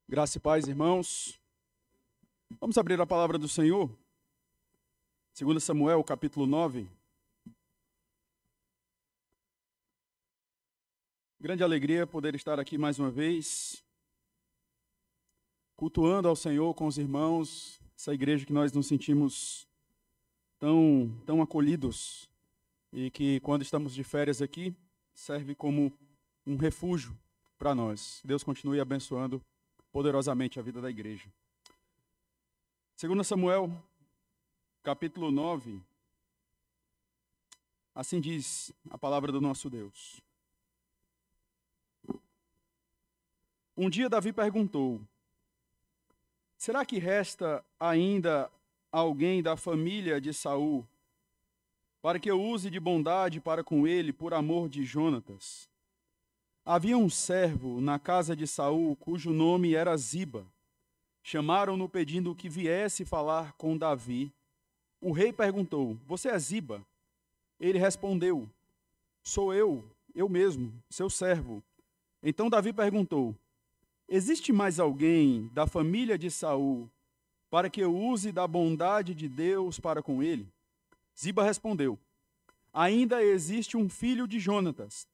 Graça e paz, irmãos. Vamos abrir a palavra do Senhor. 2 Samuel, capítulo 9. Grande alegria poder estar aqui mais uma vez, cultuando ao Senhor com os irmãos, essa igreja que nós nos sentimos tão acolhidos e que, quando estamos de férias aqui, serve como um refúgio para nós. Deus continue abençoando poderosamente a vida da igreja. 2 Samuel, capítulo 9, assim diz a palavra do nosso Deus. Um dia Davi perguntou: será que resta ainda alguém da família de Saul, para que eu use de bondade para com ele por amor de Jonatas? Havia um servo na casa de Saul, cujo nome era Ziba. Chamaram-no pedindo que viesse falar com Davi. O rei perguntou: você é Ziba? Ele respondeu: sou eu mesmo, seu servo. Então Davi perguntou: existe mais alguém da família de Saul, para que eu use da bondade de Deus para com ele? Ziba respondeu: ainda existe um filho de Jonatas,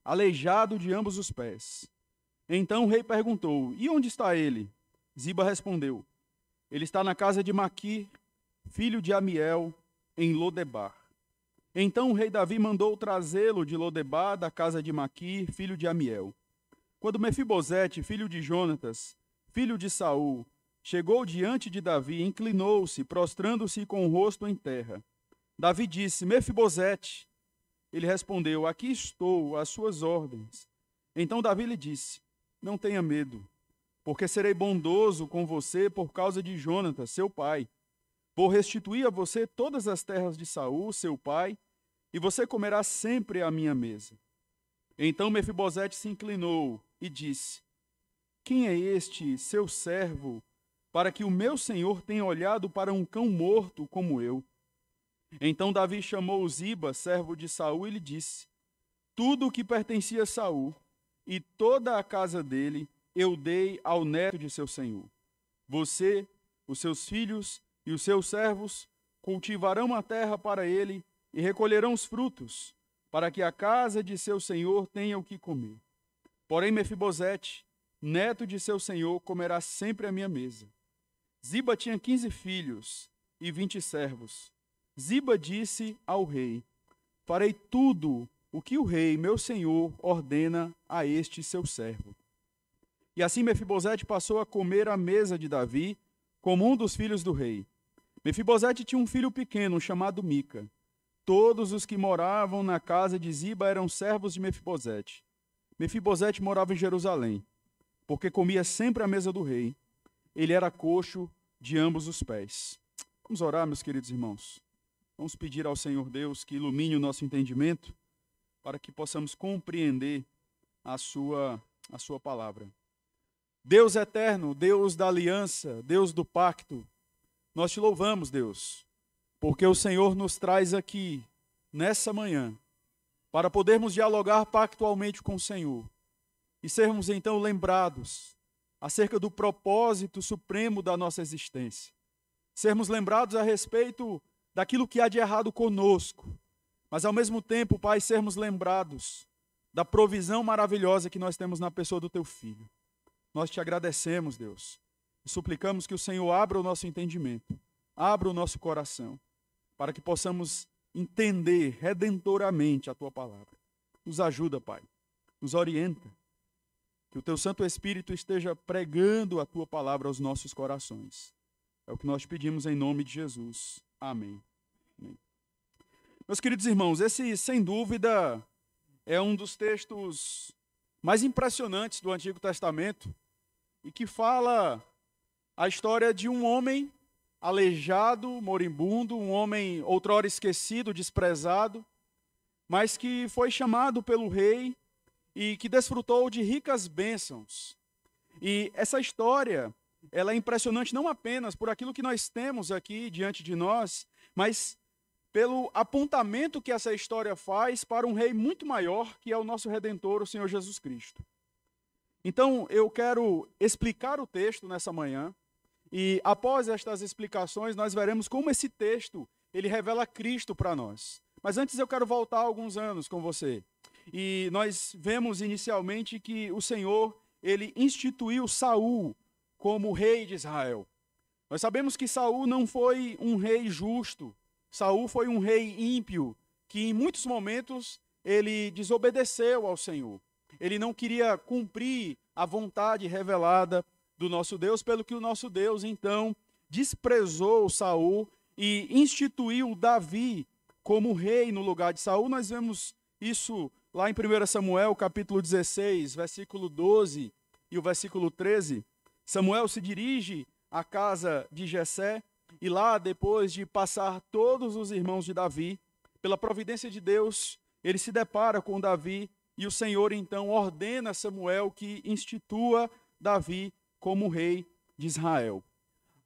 aleijado de ambos os pés. Então o rei perguntou: e onde está ele? Ziba respondeu: ele está na casa de Maquir, filho de Amiel, em Lodebar. Então o rei Davi mandou trazê-lo de Lodebar, da casa de Maquir, filho de Amiel. Quando Mefibosete, filho de Jonatas, filho de Saul, chegou diante de Davi, inclinou-se, prostrando-se com o rosto em terra. Davi disse: Mefibosete. Ele respondeu: aqui estou, às suas ordens. Então Davi lhe disse: não tenha medo, porque serei bondoso com você por causa de Jonatas, seu pai. Vou restituir a você todas as terras de Saul, seu pai, e você comerá sempre à minha mesa. Então Mefibosete se inclinou e disse: quem é este seu servo, para que o meu senhor tenha olhado para um cão morto como eu? Então Davi chamou Ziba, servo de Saul, e lhe disse: tudo o que pertencia a Saul e toda a casa dele eu dei ao neto de seu senhor. Você, os seus filhos e os seus servos cultivarão a terra para ele e recolherão os frutos, para que a casa de seu senhor tenha o que comer. Porém Mefibosete, neto de seu senhor, comerá sempre à minha mesa. Ziba tinha 15 filhos e 20 servos. Ziba disse ao rei: farei tudo o que o rei, meu senhor, ordena a este seu servo. E assim Mefibosete passou a comer à mesa de Davi, como um dos filhos do rei. Mefibosete tinha um filho pequeno, chamado Mica. Todos os que moravam na casa de Ziba eram servos de Mefibosete. Mefibosete morava em Jerusalém, porque comia sempre à mesa do rei. Ele era coxo de ambos os pés. Vamos orar, meus queridos irmãos. Vamos pedir ao Senhor Deus que ilumine o nosso entendimento, para que possamos compreender a sua palavra. Deus eterno, Deus da aliança, Deus do pacto, nós te louvamos, Deus, porque o Senhor nos traz aqui, nessa manhã, para podermos dialogar pactualmente com o Senhor e sermos então lembrados acerca do propósito supremo da nossa existência. Sermos lembrados a respeito daquilo que há de errado conosco, mas ao mesmo tempo, Pai, sermos lembrados da provisão maravilhosa que nós temos na pessoa do Teu Filho. Nós te agradecemos, Deus, e suplicamos que o Senhor abra o nosso entendimento, abra o nosso coração, para que possamos entender redentoramente a Tua palavra. Nos ajuda, Pai, nos orienta, que o Teu Santo Espírito esteja pregando a Tua palavra aos nossos corações. É o que nós pedimos em nome de Jesus. Amém. Amém. Meus queridos irmãos, esse, sem dúvida, é um dos textos mais impressionantes do Antigo Testamento, e que fala a história de um homem aleijado, moribundo, um homem outrora esquecido, desprezado, mas que foi chamado pelo rei e que desfrutou de ricas bênçãos. E essa história, ela é impressionante não apenas por aquilo que nós temos aqui diante de nós, mas pelo apontamento que essa história faz para um rei muito maior, que é o nosso Redentor, o Senhor Jesus Cristo. Então, eu quero explicar o texto nessa manhã, e após estas explicações, nós veremos como esse texto, ele revela Cristo para nós. Mas antes eu quero voltar alguns anos com você. E nós vemos inicialmente que o Senhor, ele instituiu Saul como rei de Israel. Nós sabemos que Saul não foi um rei justo. Saul foi um rei ímpio, que em muitos momentos ele desobedeceu ao Senhor. Ele não queria cumprir a vontade revelada do nosso Deus, pelo que o nosso Deus, então, desprezou Saul e instituiu Davi como rei no lugar de Saul. Nós vemos isso lá em 1 Samuel, capítulo 16, versículo 12 e o versículo 13. Samuel se dirige à casa de Jessé, e lá, depois de passar todos os irmãos de Davi, pela providência de Deus, ele se depara com Davi, e o Senhor então ordena a Samuel que institua Davi como rei de Israel.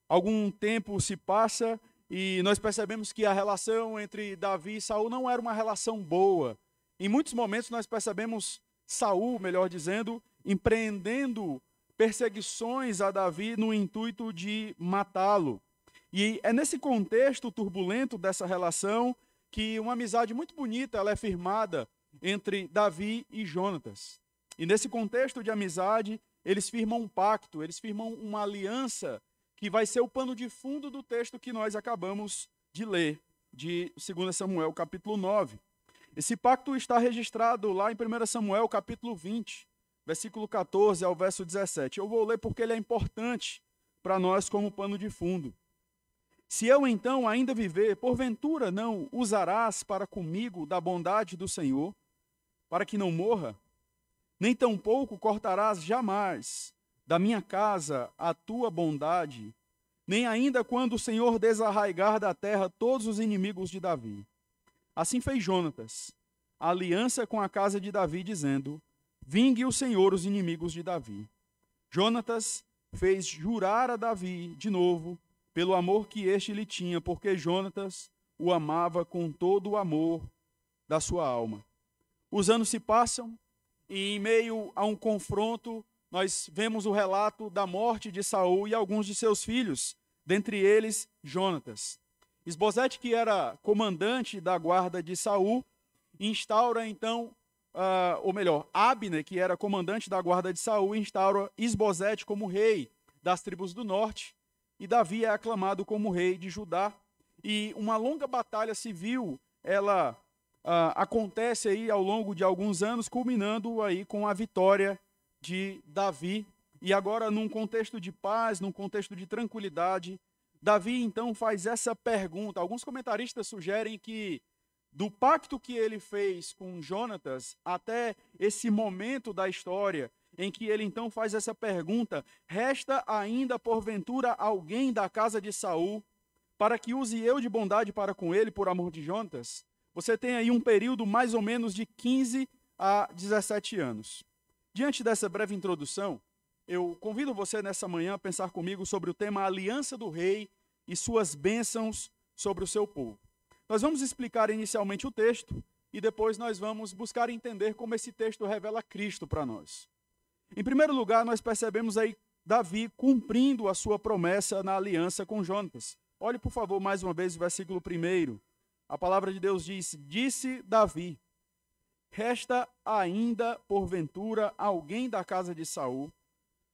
Algum tempo se passa e nós percebemos que a relação entre Davi e Saul não era uma relação boa. Em muitos momentos nós percebemos Saul, melhor dizendo, empreendendo perseguições a Davi no intuito de matá-lo. E é nesse contexto turbulento dessa relação que uma amizade muito bonita ela é firmada entre Davi e Jonatas. E nesse contexto de amizade, eles firmam um pacto, eles firmam uma aliança que vai ser o pano de fundo do texto que nós acabamos de ler, de 2 Samuel, capítulo 9. Esse pacto está registrado lá em 1 Samuel, capítulo 20, versículo 14 ao verso 17. Eu vou ler porque ele é importante para nós como pano de fundo. Se eu então ainda viver, porventura não usarás para comigo da bondade do Senhor, para que não morra? Nem tampouco cortarás jamais da minha casa a tua bondade, nem ainda quando o Senhor desarraigar da terra todos os inimigos de Davi. Assim fez Jonatas, a aliança com a casa de Davi, dizendo: vingue o Senhor os inimigos de Davi. Jonatas fez jurar a Davi de novo, pelo amor que este lhe tinha, porque Jonatas o amava com todo o amor da sua alma. Os anos se passam e em meio a um confronto, nós vemos o relato da morte de Saul e alguns de seus filhos, dentre eles Jonatas. Isbosete, que era comandante da guarda de Saul, instaura então, Abner, que era comandante da guarda de Saul, instaura Isbosete como rei das tribos do norte, e Davi é aclamado como rei de Judá. E uma longa batalha civil, ela acontece aí ao longo de alguns anos, culminando aí com a vitória de Davi. E agora, num contexto de paz, num contexto de tranquilidade, Davi então faz essa pergunta. Alguns comentaristas sugerem que do pacto que ele fez com Jonatas até esse momento da história em que ele então faz essa pergunta: resta ainda porventura alguém da casa de Saul para que use eu de bondade para com ele por amor de Jonatas? Você tem aí um período mais ou menos de 15 a 17 anos. Diante dessa breve introdução, eu convido você nessa manhã a pensar comigo sobre o tema Aliança do Rei e suas bênçãos sobre o seu povo. Nós vamos explicar inicialmente o texto e depois nós vamos buscar entender como esse texto revela Cristo para nós. Em primeiro lugar, nós percebemos aí Davi cumprindo a sua promessa na aliança com Jonatas. Olhe, por favor, mais uma vez o versículo 1. A palavra de Deus diz: disse Davi: resta ainda, porventura, alguém da casa de Saul,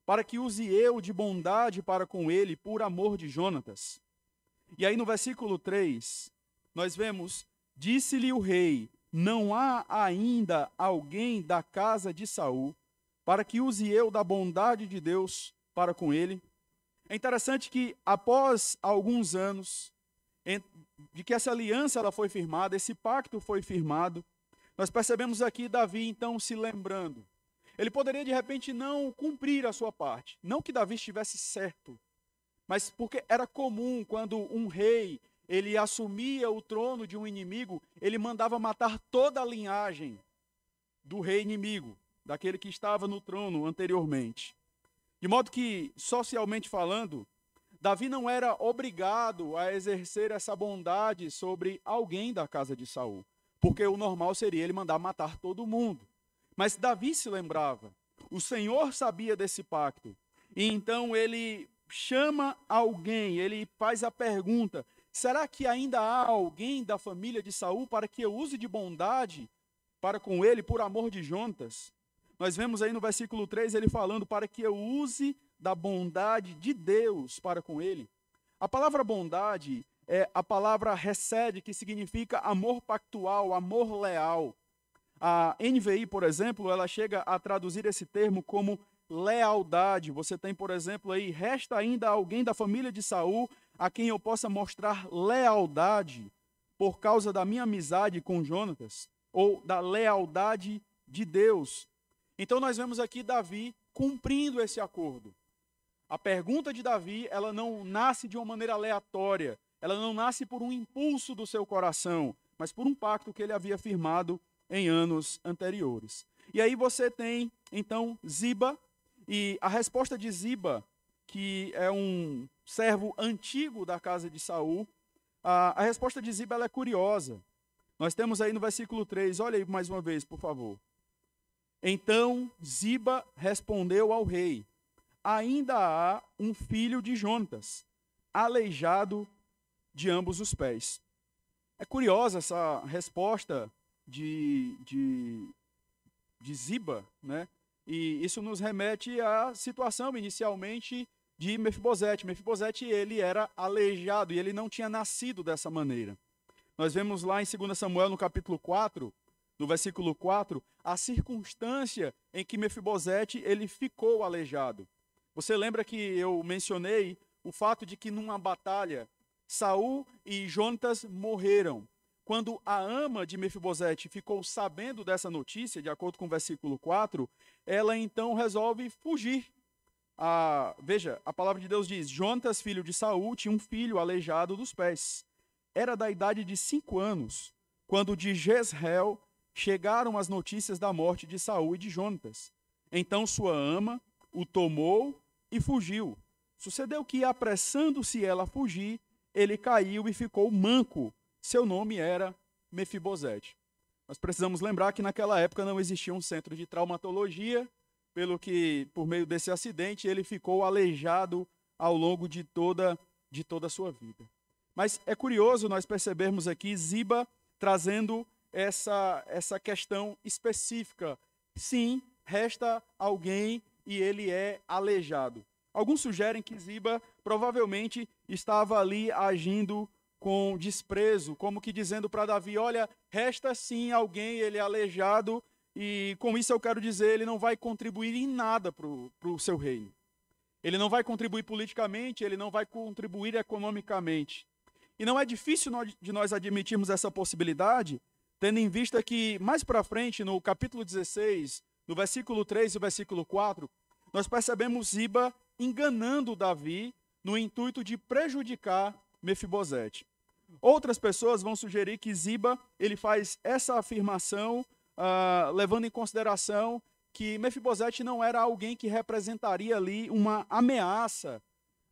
para que use eu de bondade para com ele, por amor de Jonatas. E aí no versículo 3, nós vemos: disse-lhe o rei: não há ainda alguém da casa de Saul, para que use eu da bondade de Deus para com ele. É interessante que após alguns anos de que essa aliança ela foi firmada, esse pacto foi firmado, nós percebemos aqui Davi então se lembrando. Ele poderia de repente não cumprir a sua parte, não que Davi estivesse certo, mas porque era comum quando um rei ele assumia o trono de um inimigo, ele mandava matar toda a linhagem do rei inimigo, daquele que estava no trono anteriormente. De modo que, socialmente falando, Davi não era obrigado a exercer essa bondade sobre alguém da casa de Saul, porque o normal seria ele mandar matar todo mundo. Mas Davi se lembrava. O Senhor sabia desse pacto. E então ele chama alguém, ele faz a pergunta: será que ainda há alguém da família de Saul para que eu use de bondade para com ele por amor de Jonatas? Nós vemos aí no versículo 3 ele falando para que eu use da bondade de Deus para com ele. A palavra bondade é a palavra hesed, que significa amor pactual, amor leal. A NVI, por exemplo, ela chega a traduzir esse termo como lealdade. Você tem, por exemplo, aí, resta ainda alguém da família de Saul a quem eu possa mostrar lealdade por causa da minha amizade com Jonatas, ou da lealdade de Deus. Então nós vemos aqui Davi cumprindo esse acordo. A pergunta de Davi, ela não nasce de uma maneira aleatória, ela não nasce por um impulso do seu coração, mas por um pacto que ele havia firmado em anos anteriores. E aí você tem, então, Ziba, e a resposta de Ziba, que é um servo antigo da casa de Saul, a resposta de Ziba ela é curiosa. Nós temos aí no versículo 3, olha aí mais uma vez, por favor. Então Ziba respondeu ao rei: ainda há um filho de Jonatas, aleijado de ambos os pés. É curiosa essa resposta de Ziba, né? E isso nos remete à situação inicialmente de Mefibosete. Mefibosete, ele era aleijado e ele não tinha nascido dessa maneira. Nós vemos lá em 2 Samuel, no capítulo 4, no versículo 4, a circunstância em que Mefibosete ele ficou aleijado. Você lembra que eu mencionei o fato de que numa batalha Saul e Jonatas morreram. Quando a ama de Mefibosete ficou sabendo dessa notícia, de acordo com o versículo 4, ela então resolve fugir. Veja, a palavra de Deus diz: Jonatas, filho de Saul, tinha um filho aleijado dos pés. Era da idade de 5 anos, quando de Jezreel chegaram as notícias da morte de Saul e de Jonatas. Então sua ama o tomou e fugiu. Sucedeu que, apressando-se ela a fugir, ele caiu e ficou manco. Seu nome era Mefibosete. Nós precisamos lembrar que naquela época não existia um centro de traumatologia, pelo que, por meio desse acidente, ele ficou aleijado ao longo de toda a sua vida. Mas é curioso nós percebermos aqui Ziba trazendo essa questão específica. Sim, resta alguém e ele é aleijado. Alguns sugerem que Ziba provavelmente estava ali agindo com desprezo, como que dizendo para Davi: olha, resta sim alguém, ele é aleijado, e com isso eu quero dizer, ele não vai contribuir em nada para o seu reino. Ele não vai contribuir politicamente, ele não vai contribuir economicamente. E não é difícil de nós admitirmos essa possibilidade, tendo em vista que mais para frente, no capítulo 16, no versículo 3 e versículo 4, nós percebemos Ziba enganando Davi no intuito de prejudicar Mefibosete. Outras pessoas vão sugerir que Ziba ele faz essa afirmação levando em consideração que Mefibosete não era alguém que representaria ali uma ameaça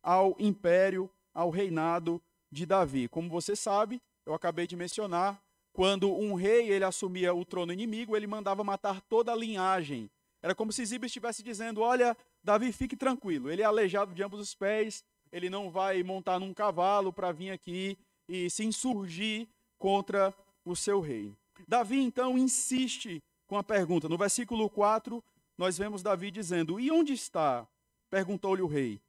ao império, ao reinado de Davi. Como você sabe, eu acabei de mencionar, quando um rei ele assumia o trono inimigo, ele mandava matar toda a linhagem. Era como se Ziba estivesse dizendo: olha, Davi, fique tranquilo, ele é aleijado de ambos os pés, ele não vai montar num cavalo para vir aqui e se insurgir contra o seu reino. Davi, então, insiste com a pergunta. No versículo 4, nós vemos Davi dizendo: e onde está? Perguntou-lhe o rei.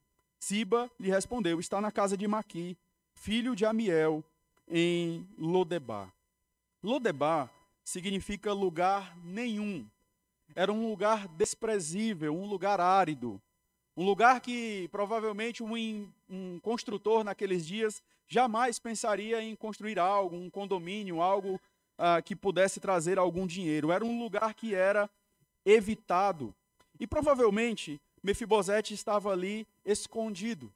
Ziba lhe respondeu: está na casa de Maqui, filho de Amiel, em Lodebar. Lodebar significa lugar nenhum. Era um lugar desprezível, um lugar árido. Um lugar que provavelmente um construtor naqueles dias jamais pensaria em construir algo, um condomínio, algo que pudesse trazer algum dinheiro. Era um lugar que era evitado. E provavelmente Mefibosete estava ali escondido.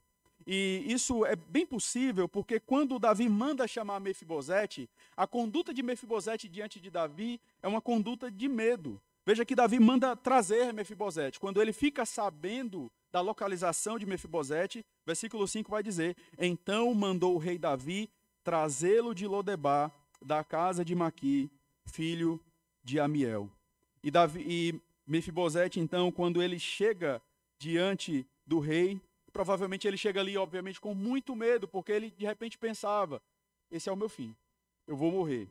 E isso é bem possível porque quando Davi manda chamar Mefibosete, a conduta de Mefibosete diante de Davi é uma conduta de medo. Veja que Davi manda trazer Mefibosete. Quando ele fica sabendo da localização de Mefibosete, versículo 5 vai dizer: então mandou o rei Davi trazê-lo de Lodebar, da casa de Maqui, filho de Amiel. E Mefibosete, então, quando ele chega diante do rei, provavelmente ele chega ali, obviamente, com muito medo, porque ele de repente pensava: esse é o meu fim, eu vou morrer.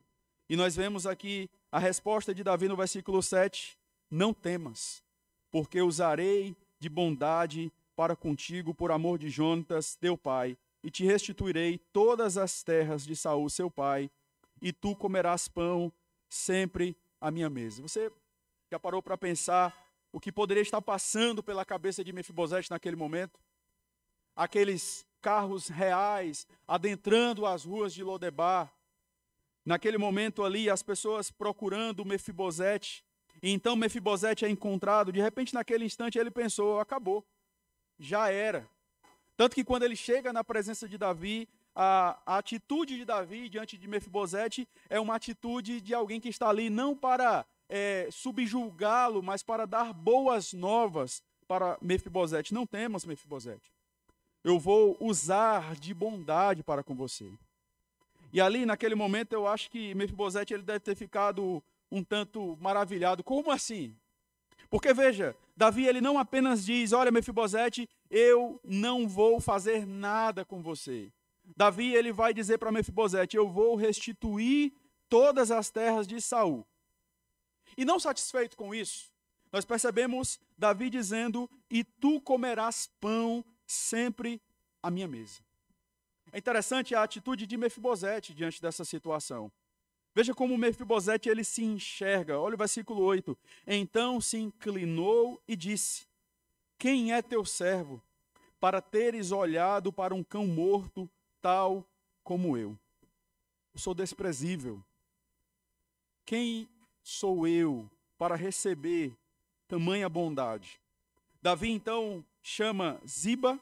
E nós vemos aqui a resposta de Davi no versículo 7: não temas, porque usarei de bondade para contigo por amor de Jonatas, teu pai, e te restituirei todas as terras de Saul, seu pai, e tu comerás pão sempre à minha mesa. Você já parou para pensar o que poderia estar passando pela cabeça de Mefibosete naquele momento? Aqueles carros reais adentrando as ruas de Lodebar. Naquele momento ali, as pessoas procurando Mefibosete. E então Mefibosete é encontrado. De repente, naquele instante, ele pensou: acabou, já era. Tanto que quando ele chega na presença de Davi, a atitude de Davi diante de Mefibosete é uma atitude de alguém que está ali não para subjulgá-lo, mas para dar boas novas para Mefibosete. Não temas, Mefibosete. Eu vou usar de bondade para com você. E ali, naquele momento, eu acho que Mefibosete ele deve ter ficado um tanto maravilhado. Como assim? Porque, veja, Davi ele não apenas diz: olha, Mefibosete, eu não vou fazer nada com você. Davi ele vai dizer para Mefibosete: eu vou restituir todas as terras de Saul. E não satisfeito com isso, nós percebemos Davi dizendo: e tu comerás pão sempre à minha mesa. É interessante a atitude de Mefibosete diante dessa situação. Veja como Mefibosete ele se enxerga. Olha o versículo 8. Então se inclinou e disse: quem é teu servo, para teres olhado para um cão morto, tal como eu? Eu sou desprezível. Quem sou eu para receber tamanha bondade? Davi então chama Ziba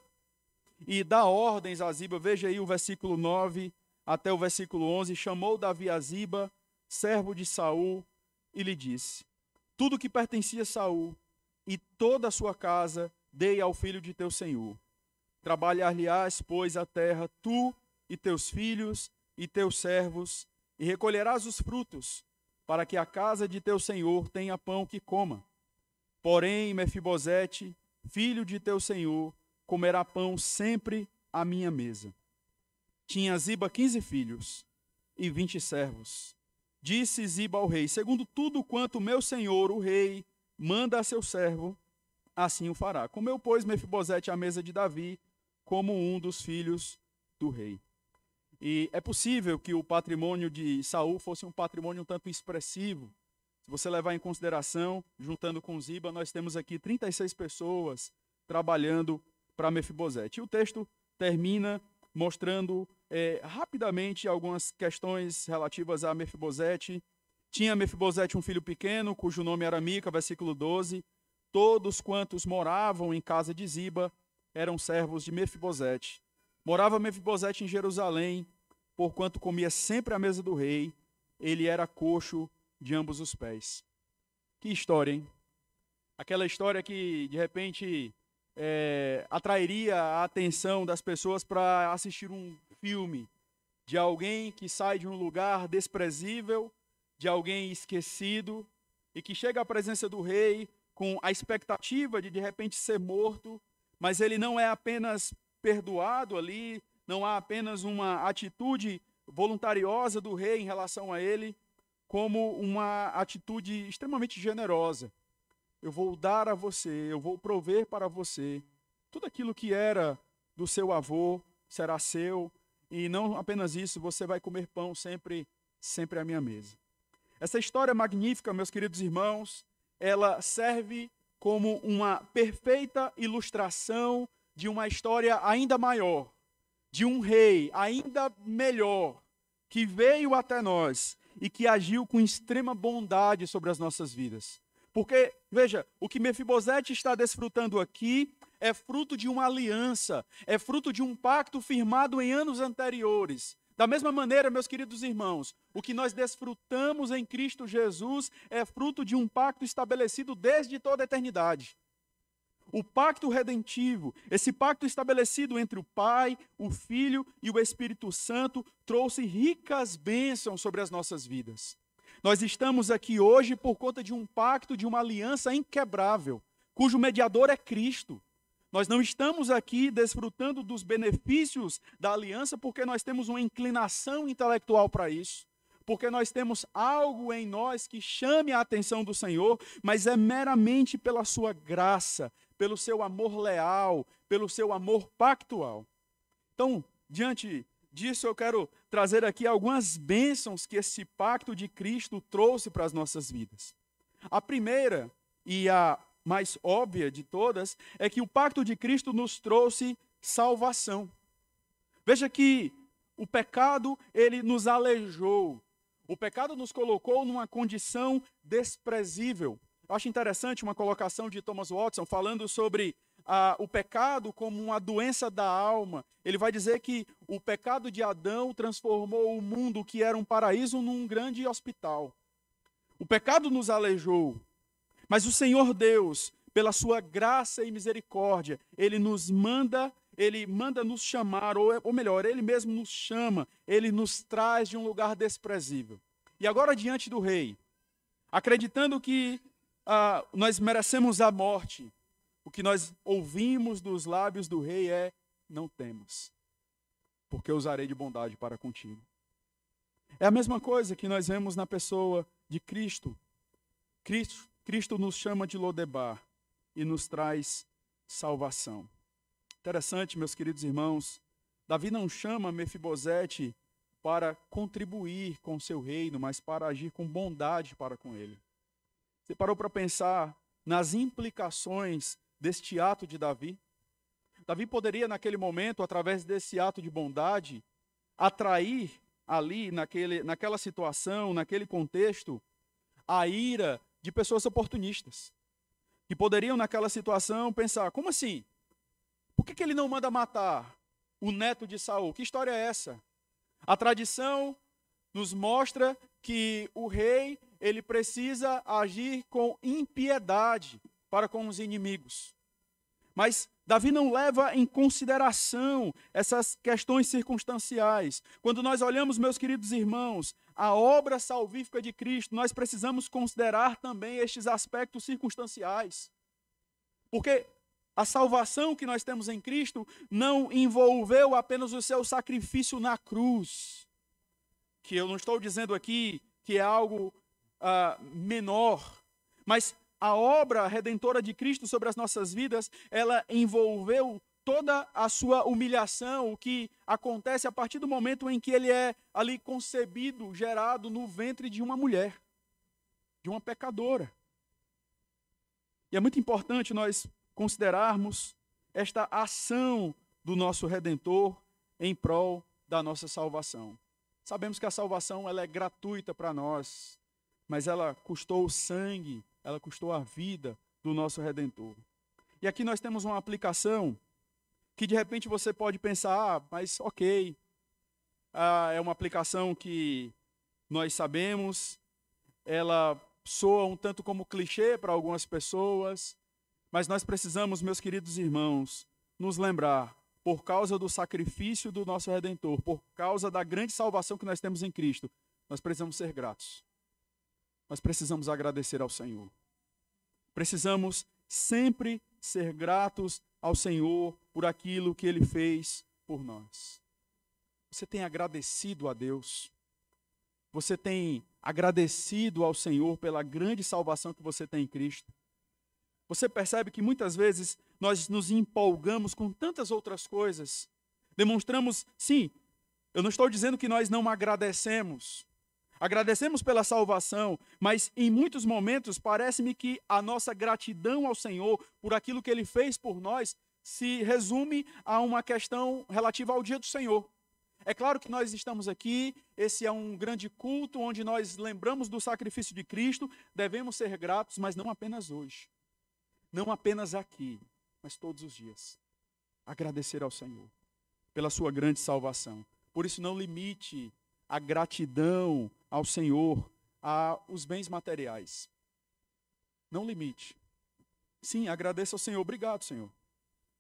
e dá ordens a Ziba. Veja aí o versículo 9 até o versículo 11. Chamou Davi a Ziba, servo de Saul, e lhe disse: tudo que pertencia a Saul e toda a sua casa dei ao filho de teu senhor. Trabalhar-lhe-ás, pois, a terra, tu e teus filhos e teus servos, e recolherás os frutos, para que a casa de teu senhor tenha pão que coma. Porém, Mefibosete, filho de teu senhor, comerá pão sempre à minha mesa. Tinha Ziba 15 filhos e 20 servos. Disse Ziba ao rei: segundo tudo quanto meu senhor, o rei, manda a seu servo, assim o fará. Comeu, pois, Mefibosete à mesa de Davi, como um dos filhos do rei. E é possível que o patrimônio de Saul fosse um patrimônio um tanto expressivo. Se você levar em consideração, juntando com Ziba, nós temos aqui 36 pessoas trabalhando para Mefibosete. E o texto termina mostrando rapidamente algumas questões relativas a Mefibosete. Tinha Mefibosete um filho pequeno, cujo nome era Mica, versículo 12. Todos quantos moravam em casa de Ziba eram servos de Mefibosete. Morava Mefibosete em Jerusalém, porquanto comia sempre à mesa do rei. Ele era coxo de ambos os pés. Que história, hein? Aquela história que, de repente, atrairia a atenção das pessoas para assistir um filme de alguém que sai de um lugar desprezível, de alguém esquecido, e que chega à presença do rei com a expectativa de repente, ser morto, mas ele não é apenas perdoado ali, não há apenas uma atitude voluntariosa do rei em relação a ele, como uma atitude extremamente generosa. Eu vou dar a você, eu vou prover para você. Tudo aquilo que era do seu avô será seu, e não apenas isso, você vai comer pão sempre à minha mesa. Essa história magnífica, meus queridos irmãos, ela serve como uma perfeita ilustração de uma história ainda maior, de um rei ainda melhor, que veio até nós e que agiu com extrema bondade sobre as nossas vidas. Porque, veja, o que Mefibosete está desfrutando aqui é fruto de uma aliança, é fruto de um pacto firmado em anos anteriores. Da mesma maneira, meus queridos irmãos, o que nós desfrutamos em Cristo Jesus é fruto de um pacto estabelecido desde toda a eternidade. O pacto redentivo, esse pacto estabelecido entre o Pai, o Filho e o Espírito Santo, trouxe ricas bênçãos sobre as nossas vidas. Nós estamos aqui hoje por conta de um pacto, de uma aliança inquebrável, cujo mediador é Cristo. Nós não estamos aqui desfrutando dos benefícios da aliança porque nós temos uma inclinação intelectual para isso, porque nós temos algo em nós que chame a atenção do Senhor, mas é meramente pela sua graça, pelo seu amor leal, pelo seu amor pactual. Então, diante disso, eu quero trazer aqui algumas bênçãos que esse pacto de Cristo trouxe para as nossas vidas. A primeira e a mais óbvia de todas é que o pacto de Cristo nos trouxe salvação. Veja que o pecado, ele nos aleijou. O pecado nos colocou numa condição desprezível. Eu acho interessante uma colocação de Thomas Watson falando sobre o pecado como uma doença da alma. Ele vai dizer que o pecado de Adão transformou o mundo que era um paraíso num grande hospital. O pecado nos aleijou, mas o Senhor Deus, pela sua graça e misericórdia, Ele manda nos chamar, ou melhor, Ele mesmo nos chama, Ele nos traz de um lugar desprezível. E agora diante do Rei, acreditando que nós merecemos a morte, o que nós ouvimos dos lábios do Rei é: não temas, porque eu usarei de bondade para contigo. É a mesma coisa que nós vemos na pessoa de Cristo. Cristo nos chama de Lodebar e nos traz salvação. Interessante, meus queridos irmãos, Davi não chama Mefibosete para contribuir com o seu reino, mas para agir com bondade para com ele. Você parou para pensar nas implicações deste ato de Davi? Davi poderia, naquele momento, através desse ato de bondade, atrair ali, naquela situação, naquele contexto, a ira de pessoas oportunistas, que poderiam, naquela situação, pensar: como assim? Por que ele não manda matar o neto de Saul? Que história é essa? A tradição nos mostra que o rei, ele precisa agir com impiedade para com os inimigos. Mas Davi não leva em consideração essas questões circunstanciais. Quando nós olhamos, meus queridos irmãos, a obra salvífica de Cristo, nós precisamos considerar também estes aspectos circunstanciais. Porque a salvação que nós temos em Cristo não envolveu apenas o seu sacrifício na cruz. Que eu não estou dizendo aqui que é algo menor, mas a obra redentora de Cristo sobre as nossas vidas, ela envolveu toda a sua humilhação, o que acontece a partir do momento em que ele é ali concebido, gerado no ventre de uma mulher, de uma pecadora. E é muito importante nós considerarmos esta ação do nosso Redentor em prol da nossa salvação. Sabemos que a salvação ela é gratuita para nós, mas ela custou o sangue, ela custou a vida do nosso Redentor. E aqui nós temos uma aplicação que de repente você pode pensar: mas ok, é uma aplicação que nós sabemos, ela soa um tanto como clichê para algumas pessoas, mas nós precisamos, meus queridos irmãos, nos lembrar, por causa do sacrifício do nosso Redentor, por causa da grande salvação que nós temos em Cristo, nós precisamos ser gratos. Nós precisamos agradecer ao Senhor. Precisamos sempre ser gratos ao Senhor por aquilo que Ele fez por nós. Você tem agradecido a Deus? Você tem agradecido ao Senhor pela grande salvação que você tem em Cristo? Você percebe que muitas vezes nós nos empolgamos com tantas outras coisas. Demonstramos, sim, eu não estou dizendo que nós não agradecemos. Agradecemos pela salvação, mas em muitos momentos parece-me que a nossa gratidão ao Senhor por aquilo que Ele fez por nós se resume a uma questão relativa ao dia do Senhor. É claro que nós estamos aqui, esse é um grande culto onde nós lembramos do sacrifício de Cristo, devemos ser gratos, mas não apenas hoje, não apenas aqui, mas todos os dias. Agradecer ao Senhor pela sua grande salvação. Por isso não limite a gratidão ao Senhor aos bens materiais. Não limite. Sim, agradeça ao Senhor. Obrigado, Senhor,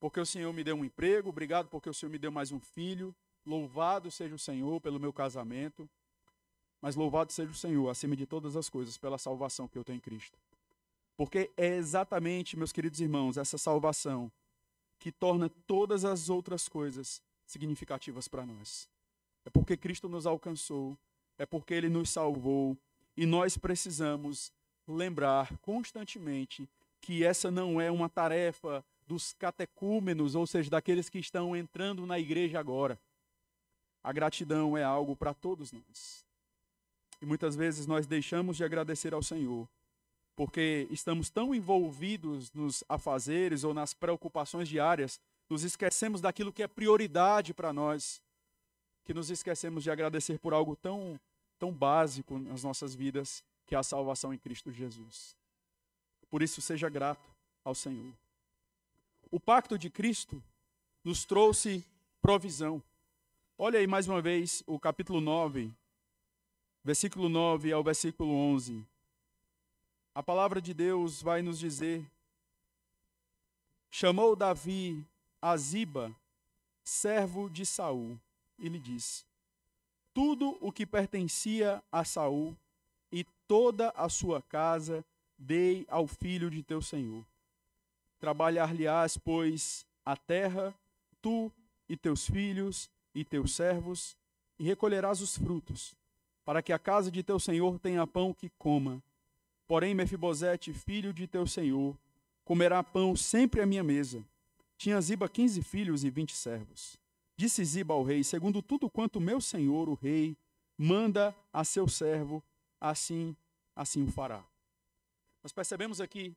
porque o Senhor me deu um emprego. Obrigado porque o Senhor me deu mais um filho. Louvado seja o Senhor pelo meu casamento. Mas louvado seja o Senhor, acima de todas as coisas, pela salvação que eu tenho em Cristo. Porque é exatamente, meus queridos irmãos, essa salvação que torna todas as outras coisas significativas para nós. É porque Cristo nos alcançou, é porque Ele nos salvou, e nós precisamos lembrar constantemente que essa não é uma tarefa dos catecúmenos, ou seja, daqueles que estão entrando na igreja agora. A gratidão é algo para todos nós. E muitas vezes nós deixamos de agradecer ao Senhor, porque estamos tão envolvidos nos afazeres ou nas preocupações diárias, nos esquecemos daquilo que é prioridade para nós, que nos esquecemos de agradecer por algo tão básico nas nossas vidas, que é a salvação em Cristo Jesus. Por isso, seja grato ao Senhor. O pacto de Cristo nos trouxe provisão. Olha aí mais uma vez o capítulo 9, versículo 9 ao versículo 11. A palavra de Deus vai nos dizer: chamou Davi a Ziba, servo de Saul, e lhe disse: tudo o que pertencia a Saul e toda a sua casa dei ao filho de teu senhor. Trabalhar-lhe-ás, pois, a terra, tu e teus filhos e teus servos, e recolherás os frutos, para que a casa de teu senhor tenha pão que coma. Porém, Mefibosete, filho de teu senhor, comerá pão sempre à minha mesa. Tinha Ziba 15 filhos e 20 servos. Disse Ziba ao rei: segundo tudo quanto meu senhor, o rei, manda a seu servo, assim o fará. Nós percebemos aqui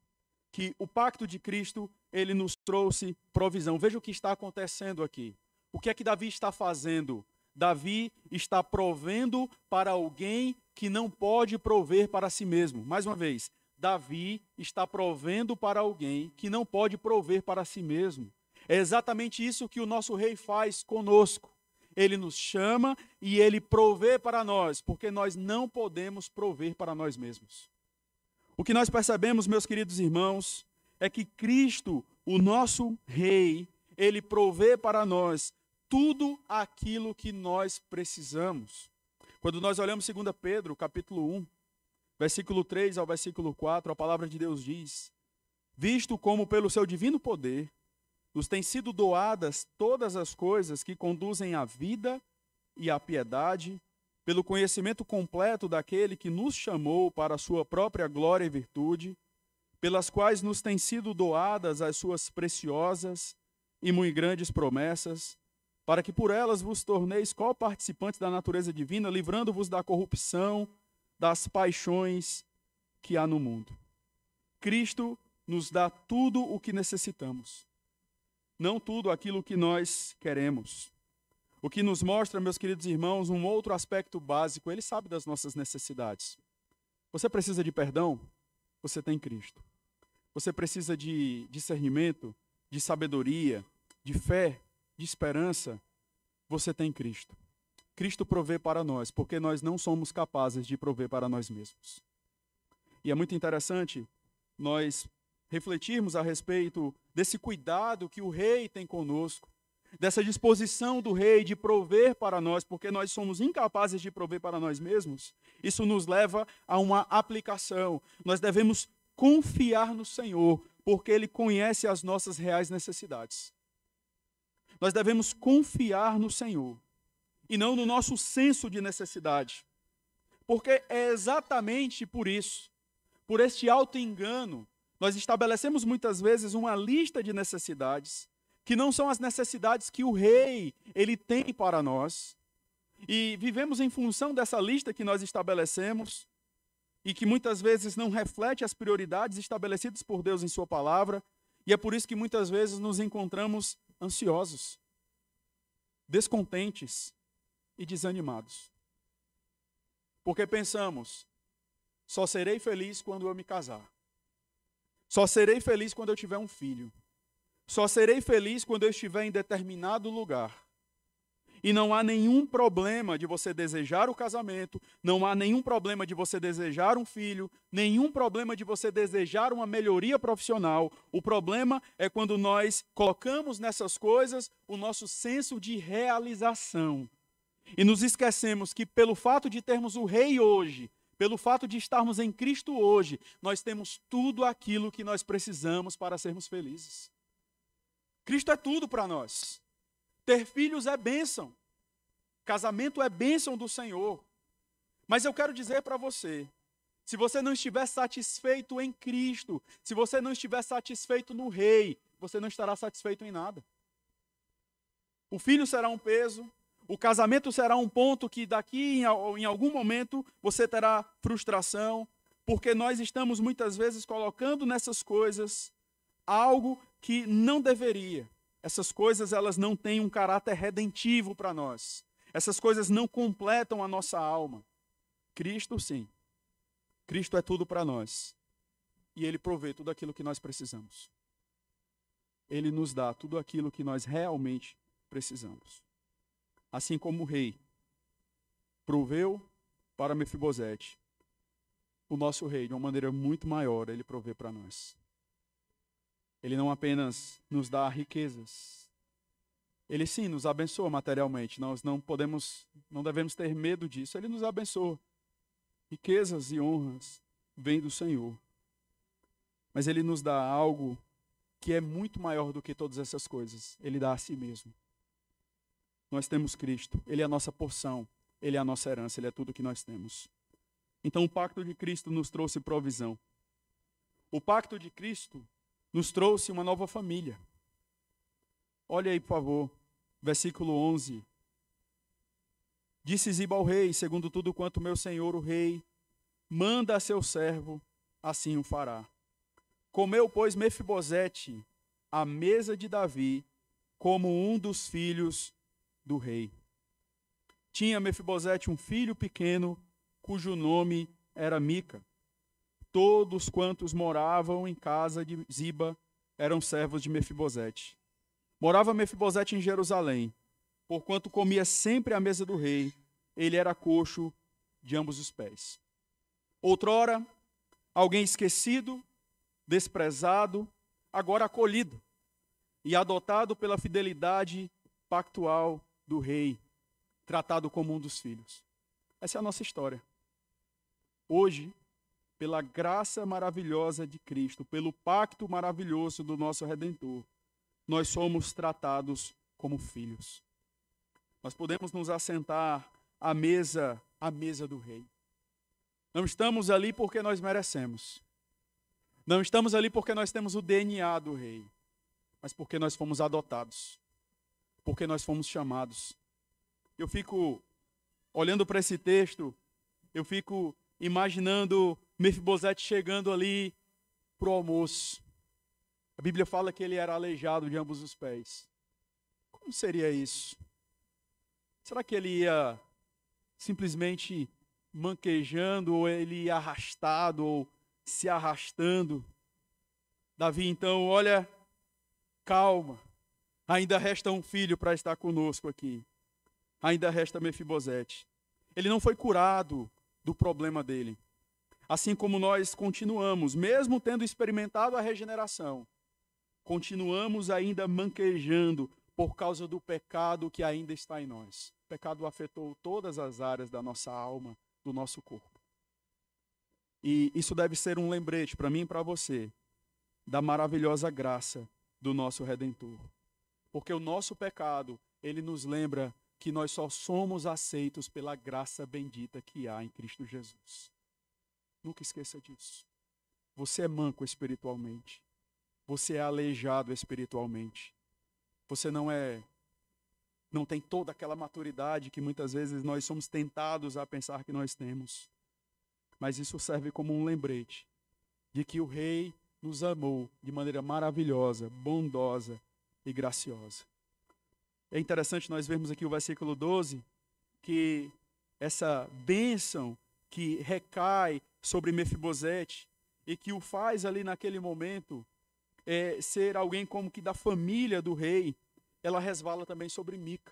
que o pacto de Cristo, ele nos trouxe provisão. Veja o que está acontecendo aqui. O que é que Davi está fazendo? Davi está provendo para alguém que não pode prover para si mesmo. Mais uma vez, Davi está provendo para alguém que não pode prover para si mesmo. É exatamente isso que o nosso rei faz conosco. Ele nos chama e ele provê para nós, porque nós não podemos prover para nós mesmos. O que nós percebemos, meus queridos irmãos, é que Cristo, o nosso rei, ele provê para nós tudo aquilo que nós precisamos. Quando nós olhamos 2 Pedro, capítulo 1, versículo 3 ao versículo 4, a palavra de Deus diz: visto como pelo seu divino poder nos têm sido doadas todas as coisas que conduzem à vida e à piedade, pelo conhecimento completo daquele que nos chamou para a sua própria glória e virtude, pelas quais nos têm sido doadas as suas preciosas e muito grandes promessas, para que por elas vos torneis co-participantes da natureza divina, livrando-vos da corrupção, das paixões que há no mundo. Cristo nos dá tudo o que necessitamos, não tudo aquilo que nós queremos. O que nos mostra, meus queridos irmãos, um outro aspecto básico: Ele sabe das nossas necessidades. Você precisa de perdão? Você tem Cristo. Você precisa de discernimento, de sabedoria, de fé, de esperança? Você tem Cristo. Cristo provê para nós, porque nós não somos capazes de prover para nós mesmos. E é muito interessante nós refletirmos a respeito desse cuidado que o rei tem conosco, dessa disposição do rei de prover para nós, porque nós somos incapazes de prover para nós mesmos. Isso nos leva a uma aplicação. Nós devemos confiar no Senhor, porque Ele conhece as nossas reais necessidades. Nós devemos confiar no Senhor, e não no nosso senso de necessidade. Porque é exatamente por isso, por este auto-engano, nós estabelecemos muitas vezes uma lista de necessidades, que não são as necessidades que o rei, ele tem para nós, e vivemos em função dessa lista que nós estabelecemos, e que muitas vezes não reflete as prioridades estabelecidas por Deus em sua palavra, e é por isso que muitas vezes nos encontramos ansiosos, descontentes e desanimados. Porque pensamos: só serei feliz quando eu me casar. Só serei feliz quando eu tiver um filho. Só serei feliz quando eu estiver em determinado lugar. E não há nenhum problema de você desejar o casamento, não há nenhum problema de você desejar um filho, nenhum problema de você desejar uma melhoria profissional. O problema é quando nós colocamos nessas coisas o nosso senso de realização. E nos esquecemos que pelo fato de termos o rei hoje, pelo fato de estarmos em Cristo hoje, nós temos tudo aquilo que nós precisamos para sermos felizes. Cristo é tudo para nós. Ter filhos é bênção. Casamento é bênção do Senhor. Mas eu quero dizer para você, se você não estiver satisfeito em Cristo, se você não estiver satisfeito no Rei, você não estará satisfeito em nada. O filho será um peso, o casamento será um ponto que daqui em algum momento você terá frustração, porque nós estamos muitas vezes colocando nessas coisas algo que não deveria. Essas coisas, elas não têm um caráter redentivo para nós. Essas coisas não completam a nossa alma. Cristo, sim. Cristo é tudo para nós. E Ele provê tudo aquilo que nós precisamos. Ele nos dá tudo aquilo que nós realmente precisamos. Assim como o rei proveu para Mefibosete, o nosso rei, de uma maneira muito maior, ele provê para nós. Ele não apenas nos dá riquezas, ele sim nos abençoa materialmente. Nós não devemos ter medo disso. Ele nos abençoa. Riquezas e honras vêm do Senhor. Mas Ele nos dá algo que é muito maior do que todas essas coisas. Ele dá a si mesmo. Nós temos Cristo. Ele é a nossa porção. Ele é a nossa herança. Ele é tudo que nós temos. Então o pacto de Cristo nos trouxe provisão. O pacto de Cristo nos trouxe uma nova família. Olha aí, por favor, versículo 11. Disse Ziba ao rei, segundo tudo quanto meu senhor o rei manda a seu servo, assim o fará. Comeu, pois, Mefibosete à mesa de Davi, como um dos filhos do rei. Tinha Mefibosete um filho pequeno, cujo nome era Mica. Todos quantos moravam em casa de Ziba eram servos de Mefibosete. Morava Mefibosete em Jerusalém, porquanto comia sempre à mesa do rei, ele era coxo de ambos os pés. Outrora, alguém esquecido, desprezado, agora acolhido e adotado pela fidelidade pactual do rei, tratado como um dos filhos. Essa é a nossa história. Hoje, pela graça maravilhosa de Cristo, pelo pacto maravilhoso do nosso Redentor, nós somos tratados como filhos. Nós podemos nos assentar à mesa do rei. Não estamos ali porque nós merecemos. Não estamos ali porque nós temos o DNA do rei, mas porque nós fomos adotados, porque nós fomos chamados. Eu fico olhando para esse texto, eu fico imaginando Mefibosete chegando ali para o almoço. A Bíblia fala que ele era aleijado de ambos os pés. Como seria isso? Será que ele ia simplesmente manquejando, ou ele ia arrastado, ou se arrastando? Davi, então, olha, calma. Ainda resta um filho para estar conosco aqui. Ainda resta Mefibosete. Ele não foi curado do problema dele. Assim como nós continuamos, mesmo tendo experimentado a regeneração, continuamos ainda manquejando por causa do pecado que ainda está em nós. O pecado afetou todas as áreas da nossa alma, do nosso corpo. E isso deve ser um lembrete para mim e para você, da maravilhosa graça do nosso Redentor. Porque o nosso pecado, ele nos lembra que nós só somos aceitos pela graça bendita que há em Cristo Jesus. Nunca esqueça disso. Você é manco espiritualmente. Você é aleijado espiritualmente. Você não tem toda aquela maturidade que muitas vezes nós somos tentados a pensar que nós temos. Mas isso serve como um lembrete de que o Rei nos amou de maneira maravilhosa, bondosa e graciosa. É interessante nós vermos aqui o versículo 12, que essa bênção que recai sobre Mefibosete e que o faz ali naquele momento ser alguém como que da família do rei, ela resvala também sobre Mica.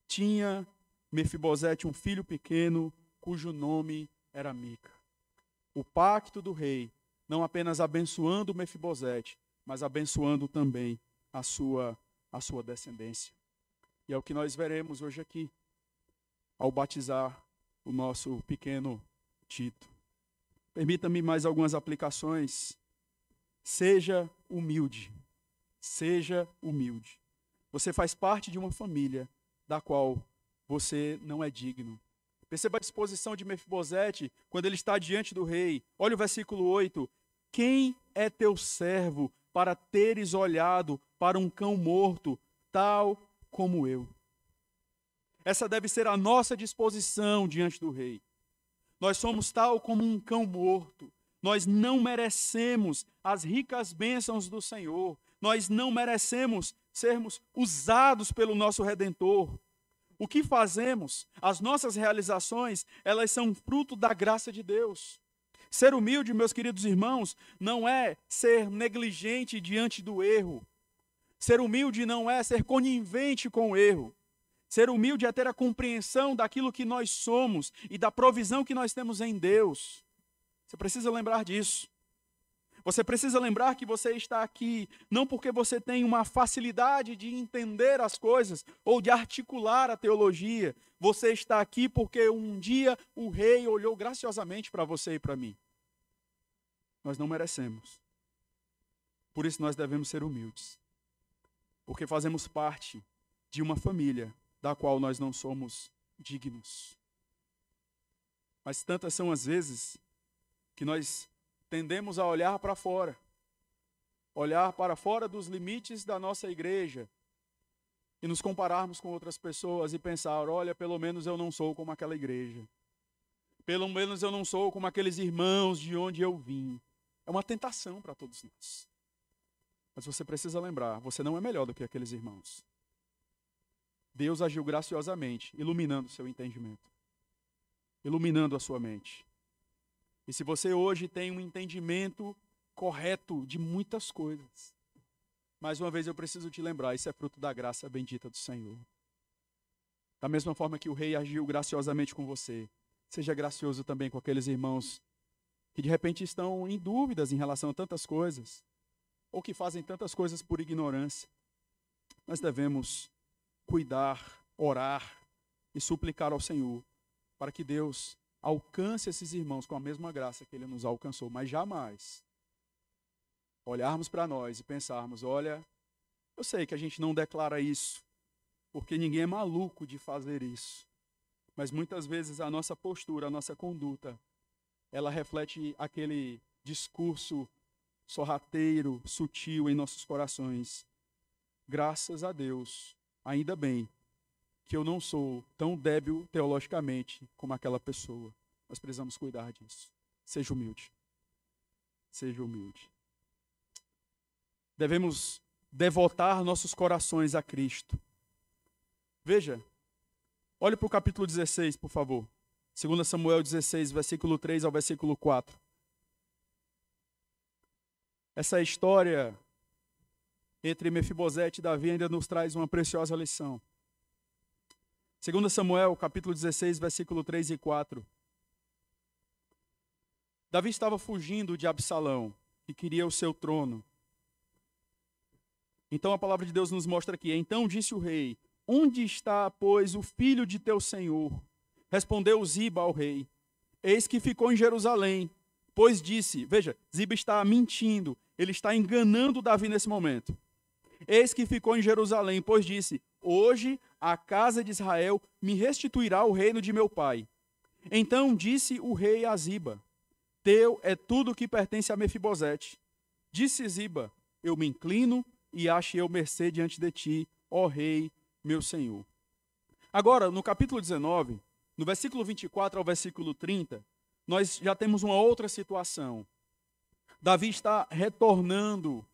Tinha Mefibosete um filho pequeno, cujo nome era Mica. O pacto do rei, não apenas abençoando Mefibosete, mas abençoando também a sua descendência. E é o que nós veremos hoje aqui. ao batizar o nosso pequeno Tito. Permita-me mais algumas aplicações. Seja humilde. Seja humilde. Você faz parte de uma família da qual você não é digno. Perceba a disposição de Mefibosete quando ele está diante do rei. Olha o versículo 8. Quem é teu servo para teres olhado para um cão morto, tal como eu? Essa deve ser a nossa disposição diante do rei. Nós somos tal como um cão morto. Nós não merecemos as ricas bênçãos do Senhor. Nós não merecemos sermos usados pelo nosso Redentor. O que fazemos, as nossas realizações, elas são fruto da graça de Deus. Ser humilde, meus queridos irmãos, não é ser negligente diante do erro. Ser humilde não é ser conivente com o erro. Ser humilde é ter a compreensão daquilo que nós somos e da provisão que nós temos em Deus. Você precisa lembrar disso. Você precisa lembrar que você está aqui não porque você tem uma facilidade de entender as coisas ou de articular a teologia. Você está aqui porque um dia o rei olhou graciosamente para você e para mim. Nós não merecemos. Por isso nós devemos ser humildes. Porque fazemos parte de uma família da qual nós não somos dignos. Mas tantas são as vezes que nós tendemos a olhar para fora, olhar para fora dos limites da nossa igreja e nos compararmos com outras pessoas e pensar, olha, pelo menos eu não sou como aquela igreja. Pelo menos eu não sou como aqueles irmãos de onde eu vim. É uma tentação para todos nós. Mas você precisa lembrar, você não é melhor do que aqueles irmãos. Deus agiu graciosamente, iluminando o seu entendimento, iluminando a sua mente. E se você hoje tem um entendimento correto de muitas coisas, mais uma vez eu preciso te lembrar, isso é fruto da graça bendita do Senhor. Da mesma forma que o rei agiu graciosamente com você, seja gracioso também com aqueles irmãos que de repente estão em dúvidas em relação a tantas coisas, ou que fazem tantas coisas por ignorância. Nós devemos cuidar, orar e suplicar ao Senhor para que Deus alcance esses irmãos com a mesma graça que Ele nos alcançou, mas jamais olharmos para nós e pensarmos, olha, eu sei que a gente não declara isso, porque ninguém é maluco de fazer isso, mas muitas vezes a nossa postura, a nossa conduta, ela reflete aquele discurso sorrateiro, sutil em nossos corações. Graças a Deus, ainda bem que eu não sou tão débil teologicamente como aquela pessoa. Nós precisamos cuidar disso. Seja humilde. Seja humilde. Devemos devotar nossos corações a Cristo. Veja, olhe para o capítulo 16, por favor. 2 Samuel 16, versículo 3 ao versículo 4. Essa história entre Mefibosete e Davi ainda nos traz uma preciosa lição. 2 Samuel, capítulo 16, versículo 3 e 4. Davi estava fugindo de Absalão, que queria o seu trono. Então a palavra de Deus nos mostra aqui. Então disse o rei, onde está, pois, o filho de teu senhor? Respondeu Ziba ao rei, eis que ficou em Jerusalém. Pois disse, veja, Ziba está mentindo, ele está enganando Davi nesse momento. Eis que ficou em Jerusalém, pois disse, hoje a casa de Israel me restituirá o reino de meu pai. Então disse o rei a Ziba, teu é tudo o que pertence a Mefibosete. Disse Ziba, eu me inclino e ache eu mercê diante de ti, ó rei, meu senhor. Agora, no capítulo 19, no versículo 24 ao versículo 30, nós já temos uma outra situação. Davi está retornando,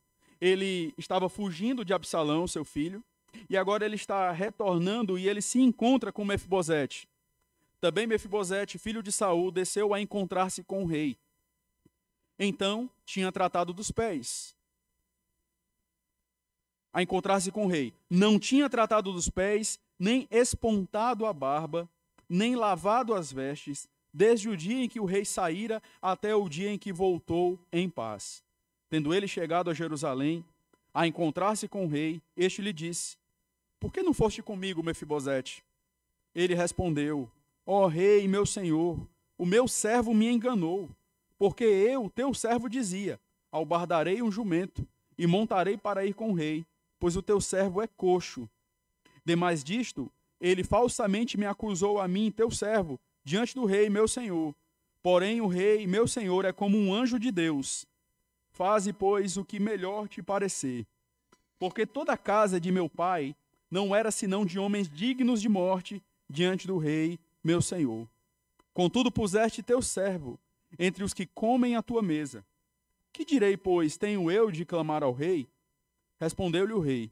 ele estava fugindo de Absalão, seu filho, e agora ele está retornando e ele se encontra com Mefibosete. Também Mefibosete, filho de Saul, desceu a encontrar-se com o rei. Então, tinha tratado dos pés. A encontrar-se com o rei. Não tinha tratado dos pés, nem espontado a barba, nem lavado as vestes, desde o dia em que o rei saíra até o dia em que voltou em paz. Tendo ele chegado a Jerusalém, a encontrar-se com o rei, este lhe disse, por que não foste comigo, Mefibosete? Ele respondeu: Ó rei, meu senhor, o meu servo me enganou, porque eu, teu servo, dizia: albardarei um jumento e montarei para ir com o rei, pois o teu servo é coxo. Demais disto, ele falsamente me acusou a mim, teu servo, diante do rei, meu senhor. Porém, o rei, meu senhor, é como um anjo de Deus. Faze, pois, o que melhor te parecer. Porque toda a casa de meu pai não era senão de homens dignos de morte diante do rei, meu senhor. Contudo, puseste teu servo entre os que comem à tua mesa. Que direi, pois, tenho eu de clamar ao rei? Respondeu-lhe o rei: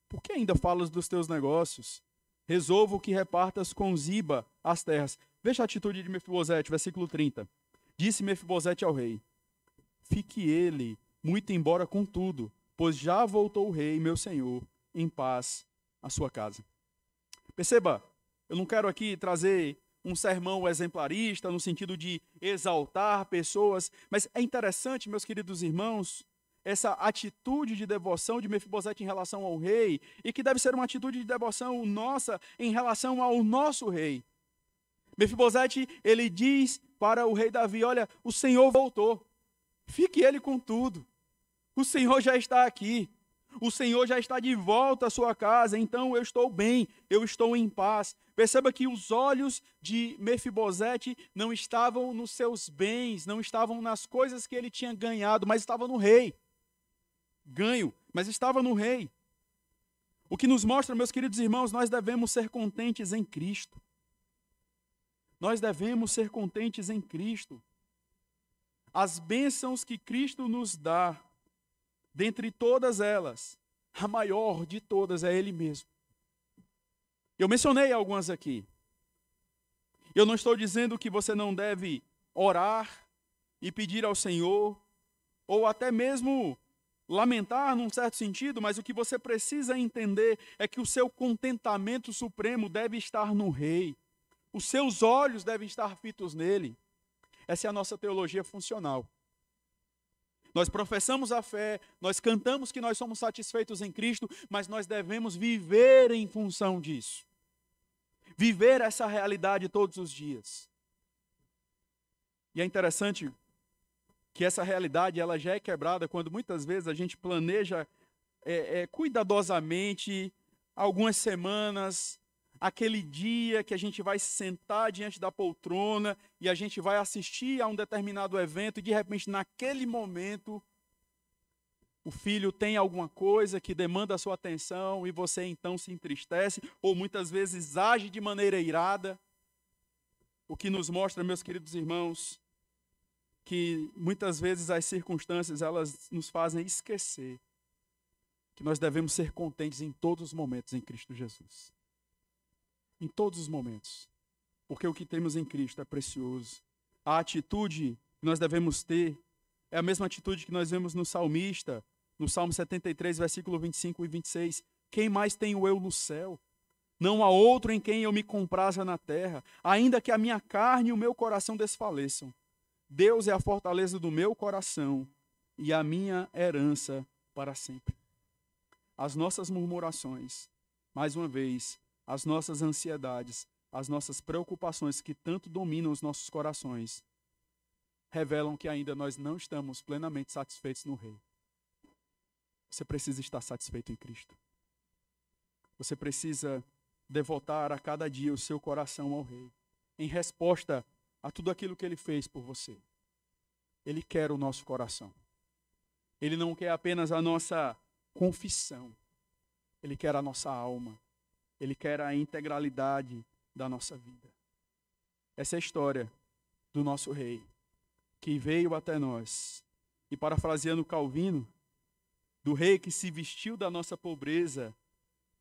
Por que ainda falas dos teus negócios? Resolvo que repartas com Ziba as terras. Veja a atitude de Mefibosete, versículo 30. Disse Mefibosete ao rei: Fique ele muito embora com tudo, pois já voltou o rei, meu senhor, em paz à sua casa. Perceba, eu não quero aqui trazer um sermão exemplarista no sentido de exaltar pessoas, mas é interessante, meus queridos irmãos, essa atitude de devoção de Mefibosete em relação ao rei, e que deve ser uma atitude de devoção nossa em relação ao nosso rei. Mefibosete, ele diz para o rei Davi: olha, o Senhor voltou, fique ele com tudo, o Senhor já está aqui, o Senhor já está de volta à sua casa, então eu estou bem, eu estou em paz. Perceba que os olhos de Mefibosete não estavam nos seus bens, não estavam nas coisas que ele tinha ganhado, mas estavam no rei. Ganho, mas estava no rei. O que nos mostra, meus queridos irmãos, nós devemos ser contentes em Cristo. Nós devemos ser contentes em Cristo. As bênçãos que Cristo nos dá, dentre todas elas, a maior de todas é Ele mesmo. Eu mencionei algumas aqui. Eu não estou dizendo que você não deve orar e pedir ao Senhor, ou até mesmo lamentar num certo sentido, mas o que você precisa entender é que o seu contentamento supremo deve estar no Rei. Os seus olhos devem estar fitos nele. Essa é a nossa teologia funcional. Nós professamos a fé, nós cantamos que nós somos satisfeitos em Cristo, mas nós devemos viver em função disso. Viver essa realidade todos os dias. E é interessante que essa realidade ela já é quebrada quando muitas vezes a gente planeja cuidadosamente algumas semanas, aquele dia que a gente vai se sentar diante da poltrona e a gente vai assistir a um determinado evento e de repente naquele momento o filho tem alguma coisa que demanda a sua atenção e você então se entristece ou muitas vezes age de maneira irada. O que nos mostra, meus queridos irmãos, que muitas vezes as circunstâncias elas nos fazem esquecer que nós devemos ser contentes em todos os momentos em Cristo Jesus. Em todos os momentos. Porque o que temos em Cristo é precioso. A atitude que nós devemos ter é a mesma atitude que nós vemos no salmista, no Salmo 73, versículo 25 e 26. Quem mais tenho eu no céu? Não há outro em quem eu me compraza na terra, ainda que a minha carne e o meu coração desfaleçam. Deus é a fortaleza do meu coração e a minha herança para sempre. As nossas murmurações, mais uma vez, as nossas ansiedades, as nossas preocupações que tanto dominam os nossos corações, revelam que ainda nós não estamos plenamente satisfeitos no Rei. Você precisa estar satisfeito em Cristo. Você precisa devotar a cada dia o seu coração ao Rei, em resposta a tudo aquilo que Ele fez por você. Ele quer o nosso coração. Ele não quer apenas a nossa confissão. Ele quer a nossa alma. Ele quer a integralidade da nossa vida. Essa é a história do nosso Rei, que veio até nós. E parafraseando Calvino, do Rei que se vestiu da nossa pobreza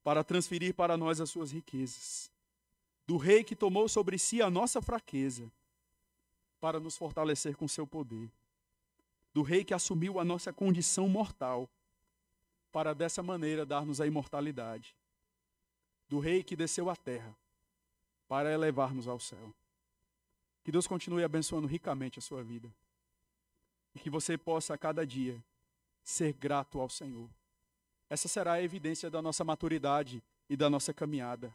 para transferir para nós as suas riquezas. Do Rei que tomou sobre si a nossa fraqueza para nos fortalecer com seu poder. Do Rei que assumiu a nossa condição mortal para dessa maneira dar-nos a imortalidade. Do Rei que desceu à terra para elevar-nos ao céu. Que Deus continue abençoando ricamente a sua vida. E que você possa a cada dia ser grato ao Senhor. Essa será a evidência da nossa maturidade e da nossa caminhada.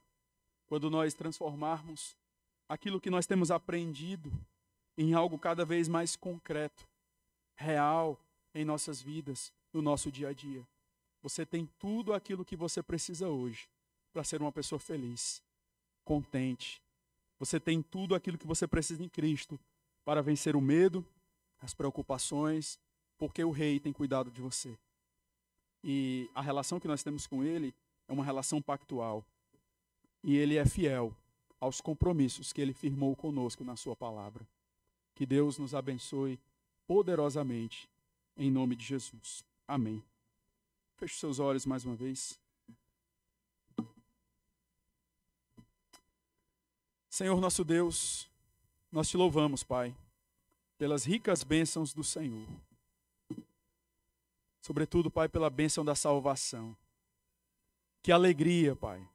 quando nós transformarmos aquilo que nós temos aprendido em algo cada vez mais concreto, real em nossas vidas, no nosso dia a dia. Você tem tudo aquilo que você precisa hoje para ser uma pessoa feliz, contente. Você tem tudo aquilo que você precisa em Cristo para vencer o medo, as preocupações, porque o Rei tem cuidado de você. E a relação que nós temos com Ele é uma relação pactual. E Ele é fiel aos compromissos que Ele firmou conosco na sua palavra. Que Deus nos abençoe poderosamente, em nome de Jesus. Amém. Feche seus olhos mais uma vez. Senhor nosso Deus, nós te louvamos, Pai, pelas ricas bênçãos do Senhor. Sobretudo, Pai, pela bênção da salvação. Que alegria, Pai,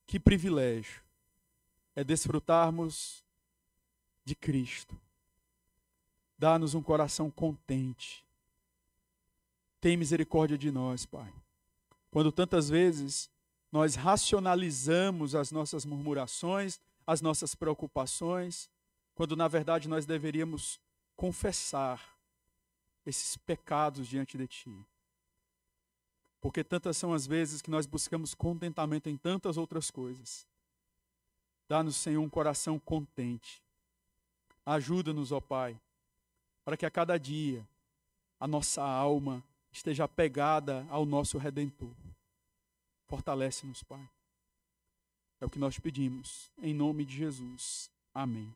que privilégio é desfrutarmos de Cristo. Dá-nos um coração contente. Tem misericórdia de nós, Pai. Quando tantas vezes nós racionalizamos as nossas murmurações, as nossas preocupações, quando na verdade nós deveríamos confessar esses pecados diante de Ti. Porque tantas são as vezes que nós buscamos contentamento em tantas outras coisas. Dá-nos, Senhor, um coração contente. Ajuda-nos, ó Pai, para que a cada dia a nossa alma esteja apegada ao nosso Redentor. Fortalece-nos, Pai. É o que nós pedimos, em nome de Jesus. Amém.